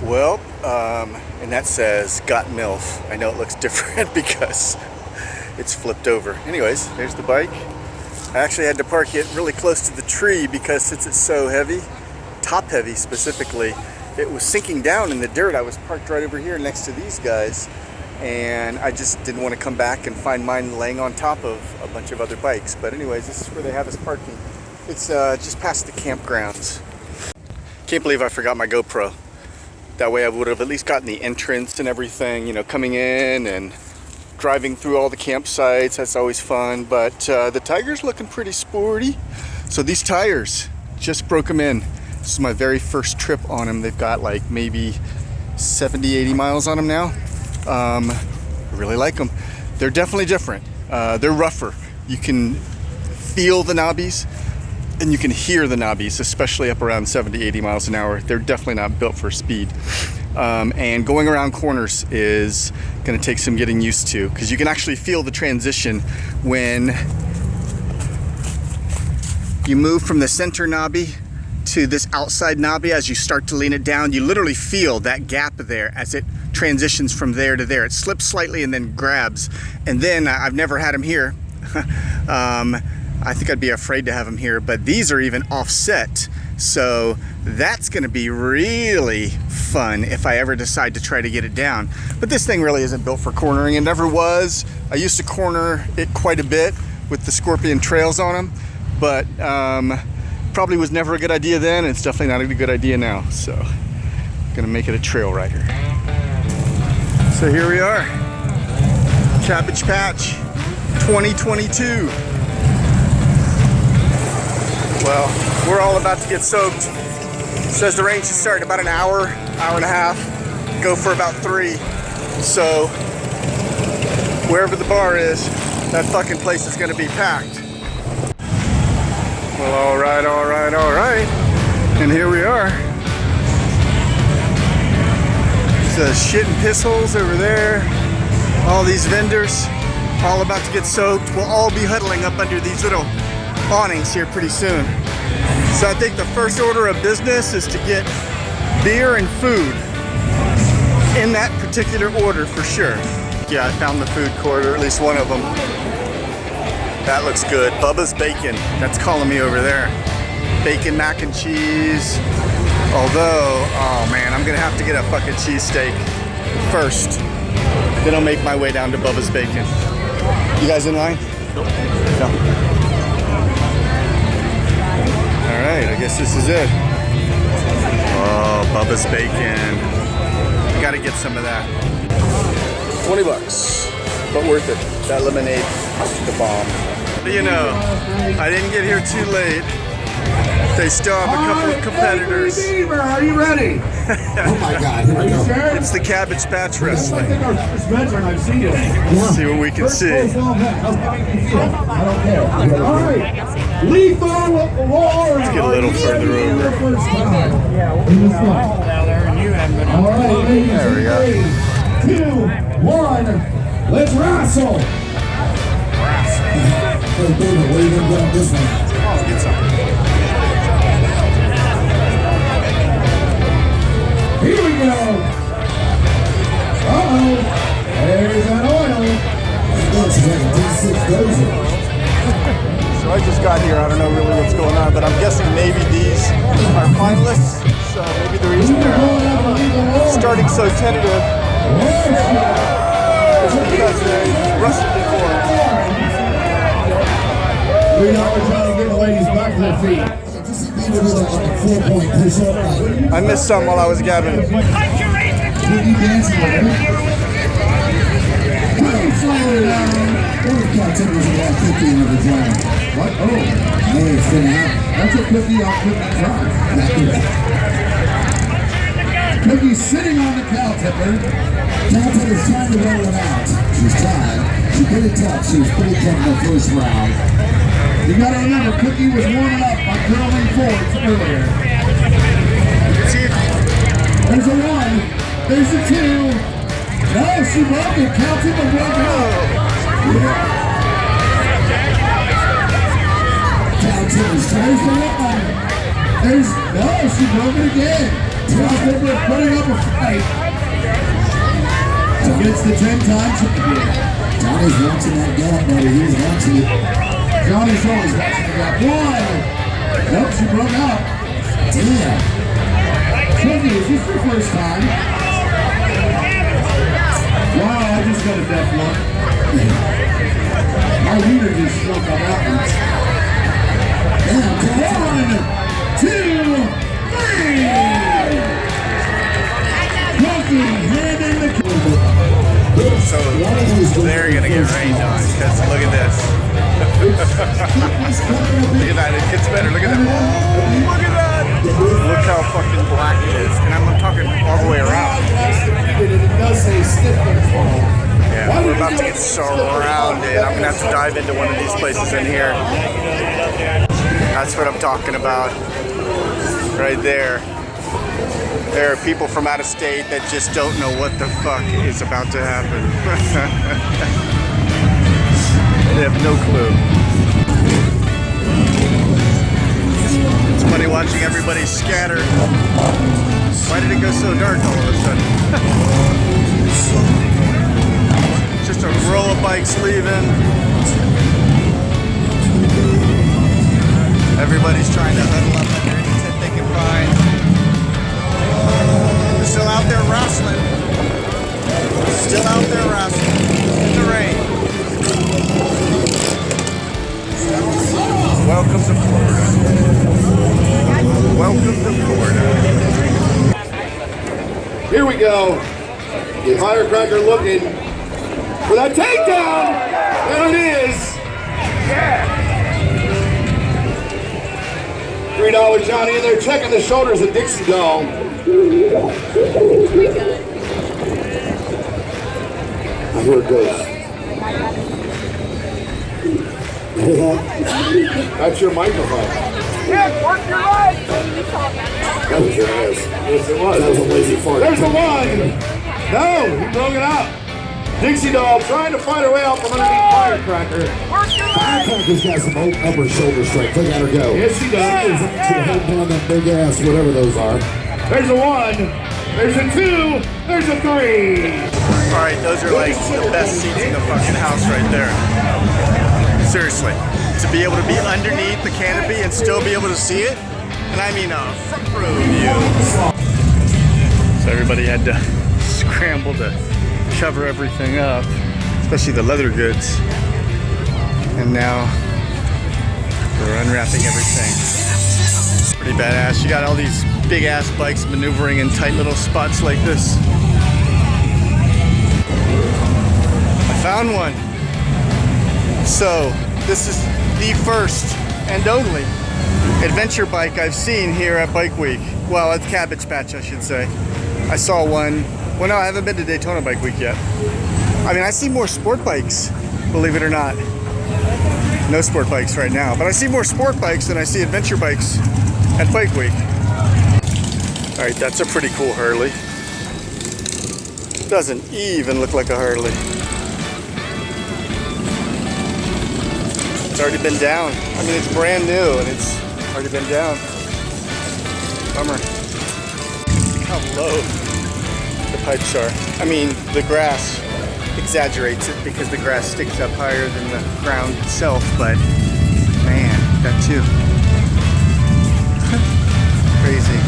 Well, and that says got MILF. I know it looks different because it's flipped over. Anyways, there's the bike. I actually had to park it really close to the tree because since it's so heavy, top heavy specifically, it was sinking down in the dirt. I was parked right over here next to these guys, and I just didn't want to come back and find mine laying on top of a bunch of other bikes. But anyways, this is where they have us parking. It's just past the campgrounds. Can't believe I forgot my GoPro. That way I would have at least gotten the entrance and everything, you know, coming in and driving through all the campsites. That's always fun. But the Tiger's looking pretty sporty. So these tires, just broke them in. This is my very first trip on them. They've got like maybe 70, 80 miles on them now. I really like them. They're definitely different. They're rougher. You can feel the knobbies and you can hear the knobbies, especially up around 70, 80 miles an hour. They're definitely not built for speed. And going around corners is gonna take some getting used to, because you can actually feel the transition when you move from the center knobby to this outside knobby. As you start to lean it down, you literally feel that gap there as it transitions from there to there. It slips slightly and then grabs. And then I've never had them here. I think I'd be afraid to have them here, but these are even offset. So that's gonna be really fun if I ever decide to try to get it down. But this thing really isn't built for cornering. It never was. I used to corner it quite a bit with the Scorpion trails on them, but probably was never a good idea then, and it's definitely not a good idea now. So I'm gonna make it a trail rider. So here we are, Cabbage Patch 2022. Well, we're all about to get soaked. It says the rain should start in about an hour, hour and a half, go for about 3. So wherever the bar is, that fucking place is gonna be packed. Well, all right. And here we are. There's shit and piss holes over there. All these vendors, all about to get soaked. We'll all be huddling up under these little awnings here pretty soon. So I think the first order of business is to get beer and food in that particular order for sure. Yeah, I found the food court, or at least one of them. That looks good. Bubba's Bacon, that's calling me over there. Bacon mac and cheese. Although, oh man, I'm gonna have to get a fucking cheesesteak first. Then I'll make my way down to Bubba's Bacon. You guys in line? Nope. No. All right, I guess this is it. Oh, Bubba's Bacon. Gotta get some of that. 20 bucks, but worth it. That lemonade, the bomb. But you know, I didn't get here too late. They still have a couple of competitors. Are you ready? Oh my God, here we go. It's the Cabbage Patch Wrestling. I think our first veteran I've seen you. Let's see what we can see. I don't care. All right. Lethal War. Let's get a little further over. All right, ladies. There we go. 3, 2, 1. Let's wrestle. Hey, David, what are you going to get on this one? I'll get something. Here we go. Uh-oh. There's that oil. Looks like a D6 dozer. So I just got here. I don't know really what's going on, but I'm guessing maybe these are finalists. So maybe the reason they're starting so tentative is because they wrestled before. We know we're trying to get the ladies back to their feet. I missed some while I was gabbing. What? Oh, hey, it's gonna happen. That's a cookie off Cookie Drive. Cookie's sitting on the cow tipper. Cow tipper's trying to roll it out. She's tired. She pretty tough. She was pretty tough in the first round. You gotta remember, Cookie was warming up by curling forwards earlier. There's a 1. There's a 2. No, she broke it. Cow tipper broke it out. Yeah. There's the 1. No, she broke it again. Tailflipper putting up a fight against the 10-time champion. Johnny's watching that gap, buddy. He's watching it. Johnny's always watching the gap. One. Nope, she broke out. Damn. Cookie, is this your first time? Wow, I just got a death look. My leader just struck on that one. Damn, 1, 2, 3. Cookie, hand in the So they're gonna get rained on because look at this. Look at that, it gets better. Look at that. Look at that. Look how fucking black it is. And I'm talking all the way around. It does say stiff control. Yeah, we're about to get surrounded. I'm gonna have to dive into one of these places in here. That's what I'm talking about. Right there. There are people from out of state that just don't know what the fuck is about to happen. They have no clue. It's funny watching everybody scatter. Why did it go so dark all of a sudden? Just a row of bikes leaving. Everybody's trying to huddle up under any tent they can find. We're still out there wrestling. Still out there wrestling in the rain. Welcome to Florida. Welcome to Florida. Here we go. The firecracker looking for that takedown. There it is. Yeah. $3 Johnny in there checking the shoulders of Dixie Doll. I hear it goes. That's your microphone. Yeah, work your legs. That was your ass. Yes, it was. That was a lazy fart. There's the one. No, he broke it up. Dixie Doll trying to find her way out from underneath Firecracker. Firecracker's got some upper shoulder strength. Look at her go. Yes, she does. She'll hold down that big ass, whatever those are. There's a 1. There's a 2. There's a 3. Alright, those are like the best seats in the fucking house right there. Seriously. To be able to be underneath the canopy and still be able to see it. And I mean a front row view. So everybody had to scramble to cover everything up, especially the leather goods. And now we're unwrapping everything. Pretty badass. You got all these big ass bikes maneuvering in tight little spots like this. I found one. So this is the first and only adventure bike I've seen here at Bike Week. Well, at Cabbage Patch, I should say. I saw one. Well, no, I haven't been to Daytona Bike Week yet. I mean, I see more sport bikes, believe it or not. No sport bikes right now, but I see more sport bikes than I see adventure bikes at Bike Week. All right, that's a pretty cool Harley. Doesn't even look like a Harley. It's already been down. I mean, it's brand new and it's already been down. Bummer. How low the pipes are. I mean, the grass exaggerates it because the grass sticks up higher than the ground itself, but man, that too. Crazy.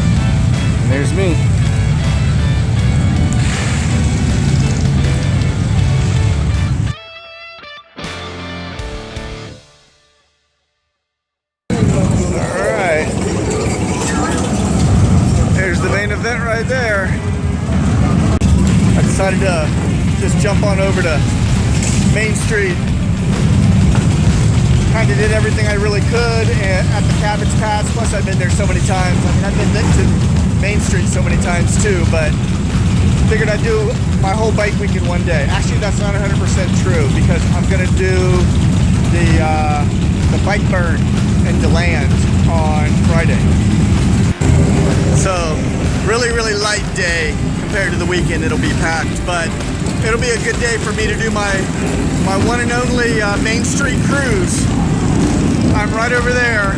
And there's me. Alright. There's the main event right there. I decided to just jump on over to Main Street. Kind of did everything I really could at the Cabbage Pass. Plus, I've been there so many times. I mean, I've been to Main Street so many times too, but figured I'd do my whole bike week in one day. Actually, that's not 100% true because I'm gonna do the bike burn in DeLand on Friday. So, really light day compared to the weekend. It'll be packed, but it'll be a good day for me to do my one and only Main Street cruise. I'm right over there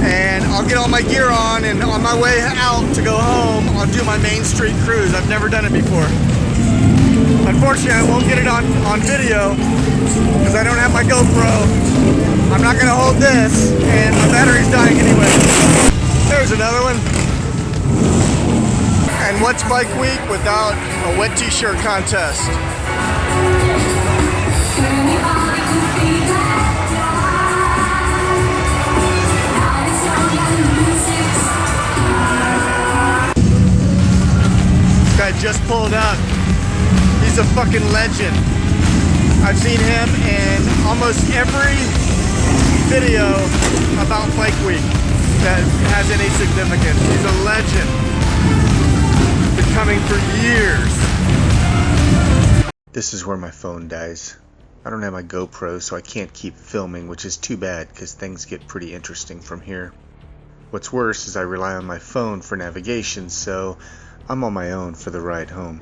and I'll get all my gear on, and on my way out to go home, I'll do my Main Street cruise. I've never done it before. Unfortunately, I won't get it on video because I don't have my GoPro. I'm not gonna hold this, and my battery's dying anyway. There's another one. And what's Bike Week without a wet t-shirt contest? This guy just pulled up. He's a fucking legend. I've seen him in almost every video about Bike Week that has any significance. He's a legend. Been coming for years. This is where my phone dies. I don't have my GoPro, so I can't keep filming, which is too bad because things get pretty interesting from here. What's worse is I rely on my phone for navigation, so I'm on my own for the ride home.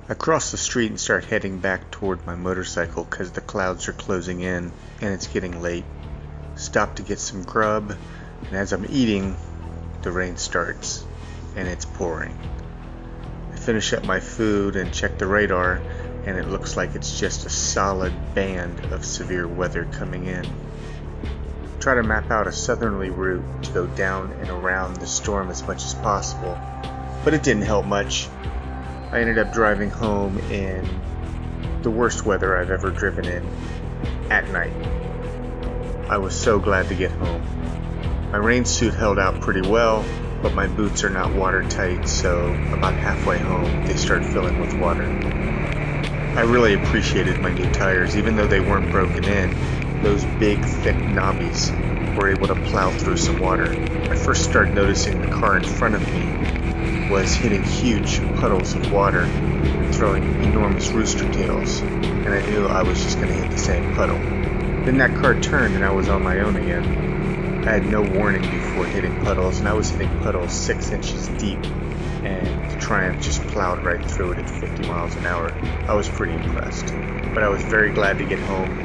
I cross the street and start heading back toward my motorcycle because the clouds are closing in and it's getting late. Stop to get some grub, and as I'm eating, the rain starts and it's pouring. I finish up my food and check the radar, and it looks like it's just a solid band of severe weather coming in. Try to map out a southerly route to go down and around the storm as much as possible, but it didn't help much. I ended up driving home in the worst weather I've ever driven in at night. I was so glad to get home. My rain suit held out pretty well, but my boots are not watertight, so about halfway home they start filling with water. I really appreciated my new tires, even though they weren't broken in. Those big, thick knobbies were able to plow through some water. I first started noticing the car in front of me was hitting huge puddles of water and throwing enormous rooster tails, and I knew I was just going to hit the same puddle. Then that car turned and I was on my own again. I had no warning before hitting puddles, and I was hitting puddles 6 inches deep, and the Triumph just plowed right through it at 50 miles an hour. I was pretty impressed, but I was very glad to get home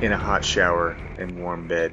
in a hot shower and warm bed.